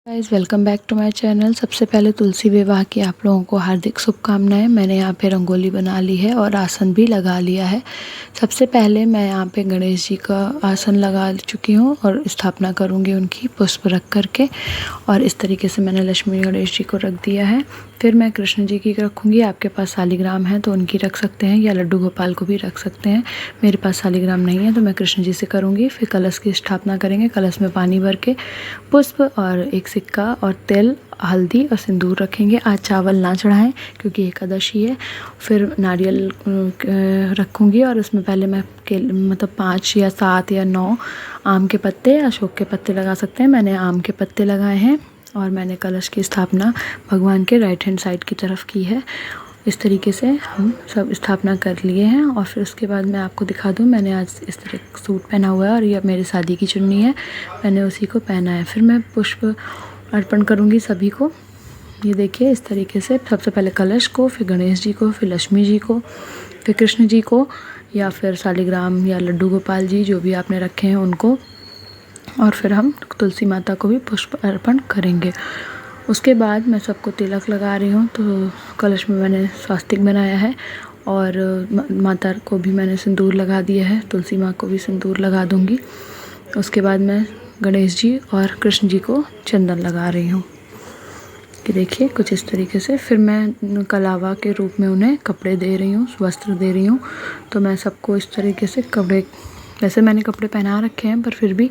Guys welcome back to my channel. सबसे पहले तुलसी विवाह की आप लोगों को हार्दिक शुभकामनाएं। मैंने यहाँ पे रंगोली बना ली है और आसन भी लगा लिया है। सबसे पहले मैं यहाँ पे गणेश जी का आसन लगा चुकी हूँ और स्थापना करूँगी उनकी पुष्प रख करके। और इस तरीके से मैंने लक्ष्मी गणेश जी को रख दिया है। फिर मैं कृष्ण जी की रखूँगी। आपके पास शालिग्राम है तो उनकी रख सकते हैं या लड्डू गोपाल को भी रख सकते हैं। मेरे पास शालिग्राम नहीं है तो मैं कृष्ण जी से करूँगी। फिर कलश की स्थापना करेंगे। कलश में पानी भर के पुष्प और एक सिक्का और तेल, हल्दी और सिंदूर रखेंगे। आज चावल ना चढ़ाएं क्योंकि एकादशी है। फिर नारियल रखूँगी और उसमें पहले मैं मतलब 5 या 7 या 9 आम के पत्ते, अशोक के पत्ते लगा सकते हैं। मैंने आम के पत्ते लगाए हैं और मैंने कलश की स्थापना भगवान के राइट हैंड साइड की तरफ की है। इस तरीके से हम सब स्थापना कर लिए हैं। और फिर उसके बाद मैं आपको दिखा दूं, मैंने आज इस तरह का सूट पहना हुआ है और ये मेरी शादी की चुन्नी है, मैंने उसी को पहना है। फिर मैं पुष्प अर्पण करूंगी सभी को। ये देखिए इस तरीके से सबसे पहले कलश को, फिर गणेश जी को, फिर लक्ष्मी जी को, फिर कृष्ण जी को या फिर शालिग्राम या लड्डू गोपाल जी जो भी आपने रखे हैं उनको, और फिर हम तुलसी माता को भी पुष्प अर्पण करेंगे। उसके बाद मैं सबको तिलक लगा रही हूँ। तो कलश में मैंने स्वास्तिक बनाया है और माता को भी मैंने सिंदूर लगा दिया है। तुलसी माँ को भी सिंदूर लगा दूँगी। उसके बाद मैं गणेश जी और कृष्ण जी को चंदन लगा रही हूँ। कि देखिए कुछ इस तरीके से। फिर मैं कलावा के रूप में उन्हें कपड़े दे रही हूँ, वस्त्र दे रही हूँ। तो मैं सबको इस तरीके से कपड़े, वैसे मैंने कपड़े पहना रखे हैं पर फिर भी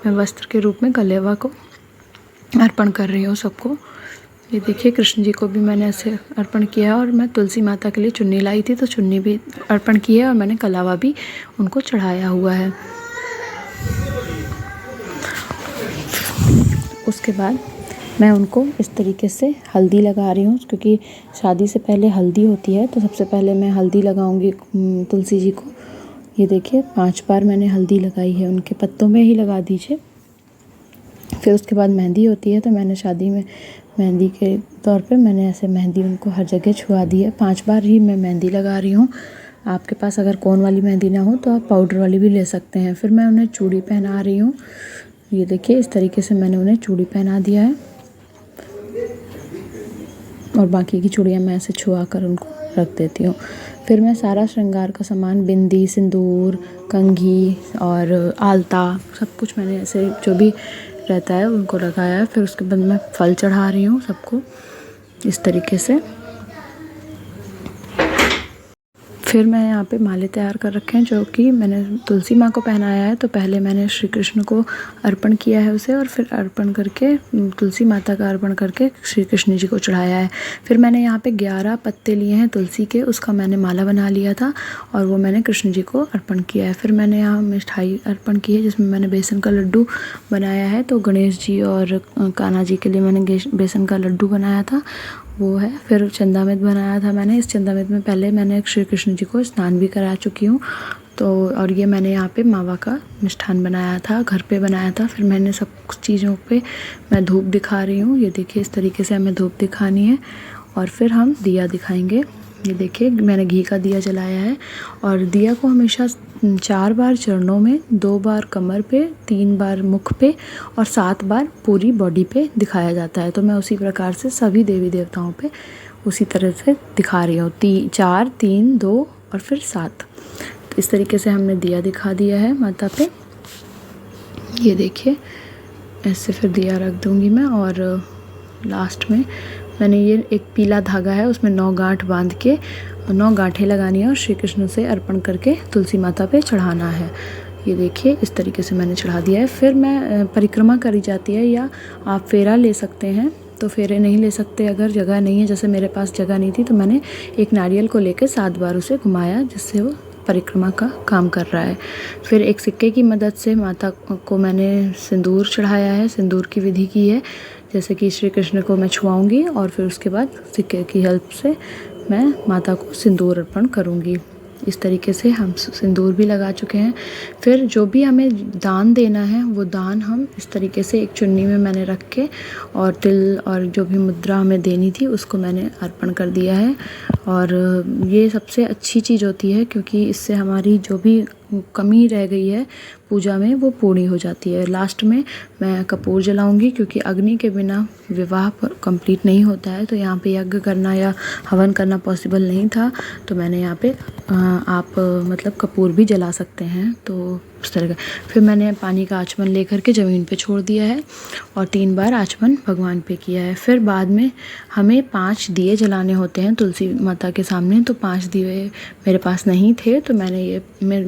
मैं वस्त्र के रूप में कलेवा को अर्पण कर रही हूँ सबको। ये देखिए कृष्ण जी को भी मैंने ऐसे अर्पण किया है। और मैं तुलसी माता के लिए चुन्नी लाई थी तो चुन्नी भी अर्पण की है और मैंने कलावा भी उनको चढ़ाया हुआ है। उसके बाद मैं उनको इस तरीके से हल्दी लगा रही हूँ क्योंकि शादी से पहले हल्दी होती है। तो सबसे पहले मैं हल्दी लगाऊंगी तुलसी जी को। ये देखिए 5 बार मैंने हल्दी लगाई है, उनके पत्तों में ही लगा दीजिए। फिर उसके बाद मेहंदी होती है तो मैंने शादी में मेहंदी के तौर पे मैंने ऐसे मेहंदी उनको हर जगह छुआ दी है। 5 बार ही मैं मेहंदी लगा रही हूँ। आपके पास अगर कोन वाली मेहंदी ना हो तो आप पाउडर वाली भी ले सकते हैं। फिर मैं उन्हें चूड़ी पहना रही हूँ। ये देखिए इस तरीके से मैंने उन्हें चूड़ी पहना दिया है और बाकी की चूड़ियाँ मैं ऐसे छुआ कर उनको रख देती हूँ। फिर मैं सारा श्रृंगार का सामान, बिंदी, सिंदूर, कंघी और आलता, सब कुछ मैंने ऐसे जो भी रहता है उनको लगाया है। फिर उसके बाद मैं फल चढ़ा रही हूँ सबको इस तरीके से। फिर मैं यहाँ पे माले तैयार कर रखे हैं जो कि मैंने तुलसी माँ को पहनाया है। तो पहले मैंने श्री कृष्ण को अर्पण किया है उसे, और फिर अर्पण करके तुलसी माता का अर्पण करके श्री कृष्ण जी को चढ़ाया है। फिर मैंने यहाँ पे 11 पत्ते लिए हैं तुलसी के, उसका मैंने माला बना लिया था और वो मैंने कृष्ण जी को अर्पण किया है। फिर मैंने यहाँ मिठाई अर्पण की है जिसमें मैंने बेसन का लड्डू बनाया है। तो गणेश जी और कान्हा जी के लिए मैंने बेसन का लड्डू बनाया था, वो है। फिर चंदामित बनाया था मैंने। इस चंदामित में पहले मैंने श्री कृष्ण जी को स्नान भी करा चुकी हूँ। तो और ये मैंने यहाँ पे मावा का मिष्ठान बनाया था, घर पे बनाया था। फिर मैंने सब चीज़ों पे मैं धूप दिखा रही हूँ। ये देखिए इस तरीके से हमें धूप दिखानी है। और फिर हम दिया दिखाएंगे। ये देखिए मैंने घी का दिया जलाया है और दिया को हमेशा 4 बार चरणों में, 2 बार कमर पे, 3 बार मुख पे और 7 बार पूरी बॉडी पे दिखाया जाता है। तो मैं उसी प्रकार से सभी देवी देवताओं पे उसी तरह से दिखा रही हूँ। 4, 3, 2 और फिर 7। तो इस तरीके से हमने दिया दिखा दिया है माता पे। ये देखिए ऐसे फिर दिया रख दूँगी मैं। और लास्ट में मैंने ये एक पीला धागा है, उसमें 9 गांठ बांध के 9 गांठें लगानी है और श्री कृष्ण से अर्पण करके तुलसी माता पे चढ़ाना है। ये देखिए इस तरीके से मैंने चढ़ा दिया है। फिर मैं परिक्रमा करी जाती है, या आप फेरा ले सकते हैं। तो फेरे नहीं ले सकते अगर जगह नहीं है, जैसे मेरे पास जगह नहीं थी तो मैंने एक नारियल को लेकर 7 बार उसे घुमाया जिससे वो परिक्रमा का काम कर रहा है। फिर एक सिक्के की मदद से माता को मैंने सिंदूर चढ़ाया है, सिंदूर की विधि की है। जैसे कि श्री कृष्ण को मैं छुआऊंगी और फिर उसके बाद सिक्के की हेल्प से मैं माता को सिंदूर अर्पण करूंगी। इस तरीके से हम सिंदूर भी लगा चुके हैं। फिर जो भी हमें दान देना है वो दान हम इस तरीके से एक चुन्नी में मैंने रख के, और तिल और जो भी मुद्रा हमें देनी थी उसको मैंने अर्पण कर दिया है। और ये सबसे अच्छी चीज़ होती है क्योंकि इससे हमारी जो भी कमी रह गई है पूजा में वो पूरी हो जाती है। लास्ट में मैं कपूर जलाऊंगी क्योंकि अग्नि के बिना विवाह कंप्लीट नहीं होता है। तो यहाँ पे यज्ञ करना या हवन करना पॉसिबल नहीं था, तो मैंने यहाँ पे आप मतलब कपूर भी जला सकते हैं। तो उस तरह का फिर मैंने पानी का आचमन लेकर के ज़मीन पे छोड़ दिया है और 3 बार आचमन भगवान पे किया है। फिर बाद में हमें 5 दिए जलाने होते हैं तुलसी माता के सामने। तो 5 दिए मेरे पास नहीं थे, तो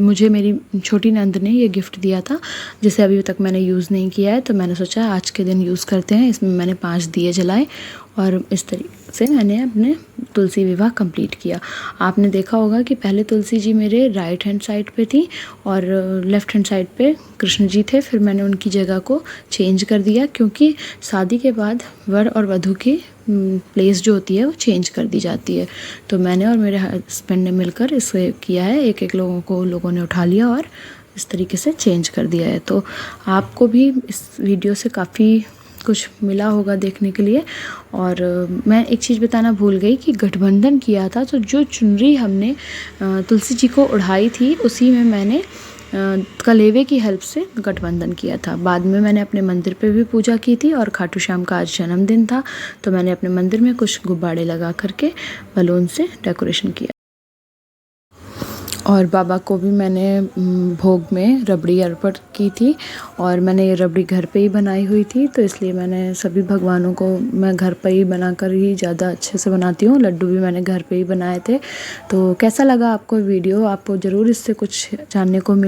मुझे मेरी छोटी नंद ने ये गिफ्ट दिया था, जिसे अभी तक मैंने यूज़ नहीं किया है। तो मैंने सोचा आज के दिन यूज़ करते हैं। इसमें मैंने 5 दिए जलाए और इस तरीके से मैंने अपने तुलसी विवाह कंप्लीट किया। आपने देखा होगा कि पहले तुलसी जी मेरे राइट हैंड साइड पे थी और लेफ़्ट हैंड साइड पे कृष्ण जी थे। फिर मैंने उनकी जगह को चेंज कर दिया क्योंकि शादी के बाद वर और वधू की प्लेस जो होती है वो चेंज कर दी जाती है। तो मैंने और मेरे हस्बैंड ने मिलकर इसे किया है। एक लोगों ने उठा लिया और इस तरीके से चेंज कर दिया है। तो आपको भी इस वीडियो से काफ़ी कुछ मिला होगा देखने के लिए। और मैं एक चीज़ बताना भूल गई कि गठबंधन किया था, तो जो चुनरी हमने तुलसी जी को उड़ाई थी उसी में मैंने कलेवे की हेल्प से गठबंधन किया था। बाद में मैंने अपने मंदिर पे भी पूजा की थी और खाटू श्याम का आज जन्मदिन था, तो मैंने अपने मंदिर में कुछ गुब्बारे लगा करके बलून से डेकोरेशन किया। और बाबा को भी मैंने भोग में रबड़ी अर्पण की थी और मैंने ये रबड़ी घर पे ही बनाई हुई थी, तो इसलिए मैंने सभी भगवानों को मैं घर पर ही बनाकर ही ज़्यादा अच्छे से बनाती हूँ। लड्डू भी मैंने घर पे ही बनाए थे। तो कैसा लगा आपको वीडियो? आपको ज़रूर इससे कुछ जानने को मिला।